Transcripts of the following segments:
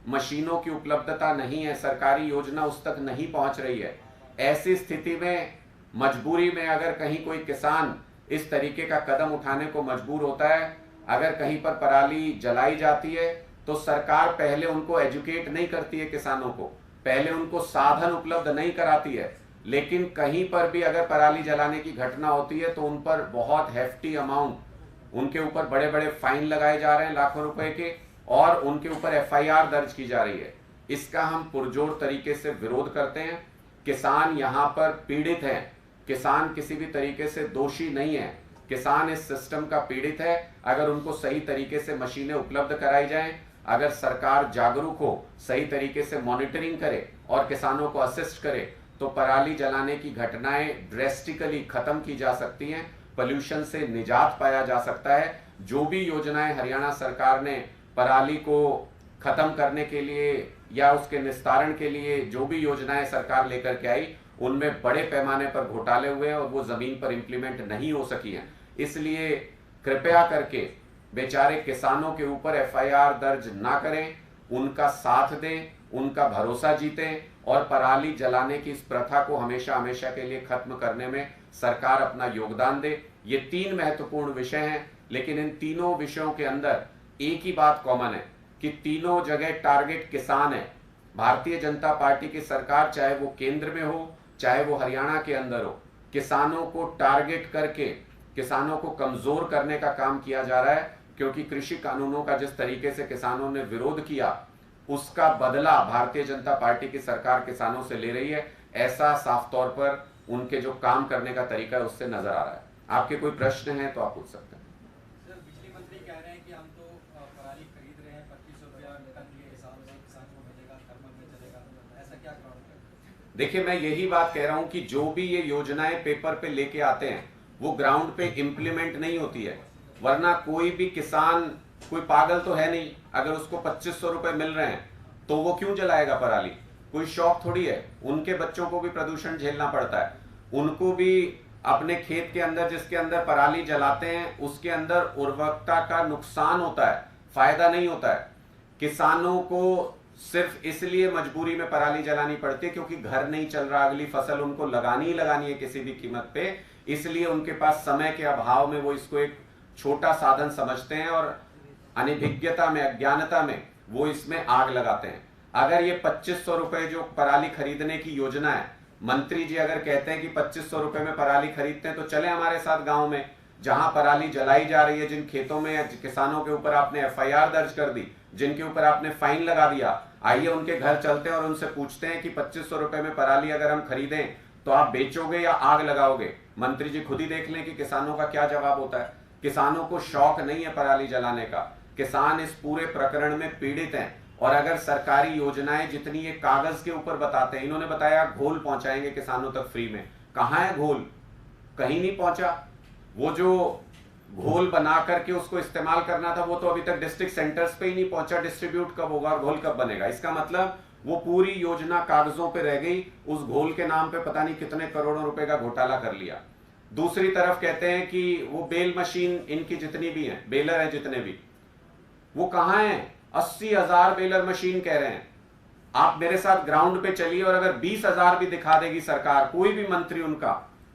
मशीनों की उपलब्धता नहीं है, सरकारी योजना उस तक नहीं पहुंच रही है। ऐसी स्थिति में मजबूरी में अगर कहीं कोई किसान इस तरीके का कदम उठाने को मजबूर होता है, अगर कहीं पर पराली जलाई जाती है, तो सरकार पहले उनको एजुकेट नहीं करती है, किसानों को पहले उनको साधन उपलब्ध नहीं कराती है। लेकिन कहीं पर भी अगर पराली जलाने की घटना होती है तो उन पर बहुत हेफ्टी अमाउंट, उनके ऊपर बड़े बड़े फाइन लगाए जा रहे हैं लाखों रुपए के, और उनके ऊपर एफआईआर दर्ज की जा रही है। इसका हम पुरजोर तरीके से विरोध करते हैं। किसान यहाँ पर पीड़ित हैं, किसान किसी भी तरीके से दोषी नहीं है, किसान इस सिस्टम का पीड़ित है। अगर उनको सही तरीके से मशीनें उपलब्ध कराई जाएं, अगर सरकार जागरूक हो, सही तरीके से मॉनिटरिंग करे और किसानों को असिस्ट करे, तो पराली जलाने की घटनाएं ड्रेस्टिकली खत्म की जा सकती हैं, पोल्यूशन से निजात पाया जा सकता है। जो भी योजनाएं हरियाणा सरकार ने पराली को खत्म करने के लिए या उसके निस्तारण के लिए जो भी योजनाएं सरकार लेकर के आई, उनमें बड़े पैमाने पर घोटाले हुए हैं और वो जमीन पर इंप्लीमेंट नहीं हो सकी हैं। इसलिए कृपया करके बेचारे किसानों के ऊपर एफआईआर दर्ज ना करें, उनका साथ दें, उनका भरोसा जीतें और पराली जलाने की इस प्रथा को हमेशा हमेशा के लिए खत्म करने में सरकार अपना योगदान दे। ये 3 महत्वपूर्ण विषय हैं, लेकिन इन तीनों विषयों के अंदर एक ही बात कॉमन है कि तीनों जगह टारगेट किसान है। भारतीय जनता पार्टी की सरकार, चाहे वो केंद्र में हो चाहे वो हरियाणा के अंदर हो, किसानों को टारगेट करके किसानों को कमजोर करने का काम किया जा रहा है। क्योंकि कृषि कानूनों का जिस तरीके से किसानों ने विरोध किया, उसका बदला भारतीय जनता पार्टी की सरकार किसानों से ले रही है। ऐसा साफ तौर पर उनके जो काम करने का तरीका है उससे नजर आ रहा है। आपके कोई प्रश्न हैं तो आप पूछ सकते हैं। सर, बिजली मंत्री कह रहे हैं कि हम तो पराली खरीद रहे हैं, 2500 रुपया टन के हिसाब से किसान को मिलेगा, थर्मल में चलेगा, ऐसा क्या ग्राउंड है? देखिए, मैं यही बात कह रहा हूं कि जो भी ये योजनाएं पेपर पे लेके आते हैं वो ग्राउंड पे इंप्लीमेंट नहीं होती है। वरना कोई भी किसान कोई पागल तो है नहीं, अगर उसको 2500 रुपए मिल रहे हैं तो वो क्यों जलाएगा पराली? कोई शौक थोड़ी है। उनके बच्चों को भी प्रदूषण झेलना पड़ता है, उनको भी अपने खेत के अंदर जिसके अंदर पराली जलाते हैं उसके अंदर उर्वरकता का नुकसान होता है, फायदा नहीं होता है। किसानों को सिर्फ इसलिए मजबूरी में पराली जलानी पड़ती है क्योंकि घर नहीं चल रहा, अगली फसल उनको लगानी ही लगानी है किसी भी कीमत पे, इसलिए उनके पास समय के अभाव में वो इसको एक छोटा साधन समझते हैं और अनभिज्ञता में, अज्ञानता में वो इसमें आग लगाते हैं। अगर ये 2500 रुपए जो पराली खरीदने की योजना है, मंत्री जी अगर कहते हैं कि 2500 रुपए में पराली खरीदते हैं तो चले हमारे साथ गांव में, जहां पराली जलाई जा रही है, जिन खेतों में किसानों के ऊपर आपने एफआईआर दर्ज कर दी, जिनके ऊपर आपने फाइन लगा दिया, आइए उनके घर चलते हैं और उनसे पूछते हैं कि 2500 रुपए में पराली अगर हम खरीदें तो आप बेचोगे या आग लगाओगे? मंत्री जी खुद ही देख लें कि किसानों का क्या जवाब होता है। किसानों को शौक नहीं है पराली जलाने का, किसान इस पूरे प्रकरण में पीड़ित हैं। और अगर सरकारी योजनाएं जितनी ये कागज के ऊपर बताते हैं, इन्होंने बताया घोल पहुंचाएंगे किसानों तक फ्री में, कहां है घोल? कहीं नहीं पहुंचा। वो जो घोल बना करके उसको इस्तेमाल करना था वो तो अभी तक डिस्ट्रिक्ट सेंटर्स पे ही नहीं पहुंचा। डिस्ट्रीब्यूट कब होगा, घोल कब बनेगा? इसका मतलब वो पूरी योजना कागजों पे रह गई, उस घोल के नाम पे पता नहीं कितने करोड़ों रुपए का घोटाला कर लिया। दूसरी तरफ कहते हैं कि वो बेल मशीन इनकी जितनी भी है, बेलर है जितने भी, वो कहां है? 80,000 बेलर मशीन कह रहे हैं। आप मेरे साथ ग्राउंड पे चलिए और अगर 20,000 भी दिखा देगी सरकार, कोई भी मंत्री उनका,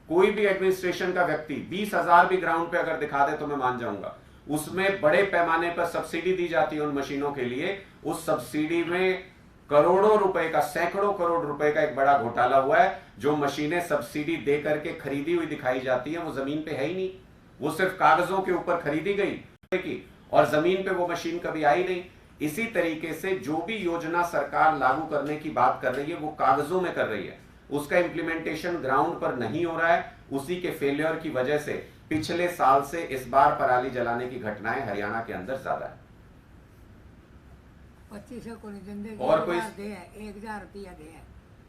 कोई भी एडमिनिस्ट्रेशन का व्यक्ति 20,000 भी ग्राउंड पे अगर दिखा दे तो मैं मान जाऊंगा। उसमें बड़े पैमाने पर सब्सिडी दी जाती है उन मशीनों के लिए, उस सब्सिडी में करोड़ों रुपए का, सैकड़ों करोड़ रुपए का एक बड़ा घोटाला हुआ है। जो मशीनें सब्सिडी दे करके खरीदी हुई दिखाई जाती है वो जमीन पे है ही नहीं, वो सिर्फ कागजों के ऊपर खरीदी गई और जमीन पे वो मशीन कभी आई नहीं। इसी तरीके से जो भी योजना सरकार लागू करने की बात कर रही है वो कागजों में कर रही है, उसका इंप्लीमेंटेशन ग्राउंड पर नहीं हो रहा है। उसी के फेलियर की वजह से पिछले साल से इस बार पराली जलाने की घटनाएं हरियाणा के अंदर ज्यादा है। 2500 को नहीं, और कोई 1000 रुपया दे,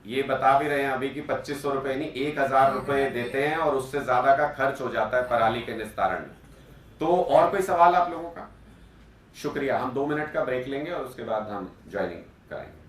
ये बता भी रहे हैं अभी कि 2500 रुपए नहीं, 1000 रुपए देते हैं और उससे ज्यादा का खर्च हो जाता है पराली के निस्तारण में। तो और कोई सवाल आप लोगों का? शुक्रिया। हम 2 मिनट का ब्रेक लेंगे और उसके बाद हम ज्वाइनिंग कराएंगे।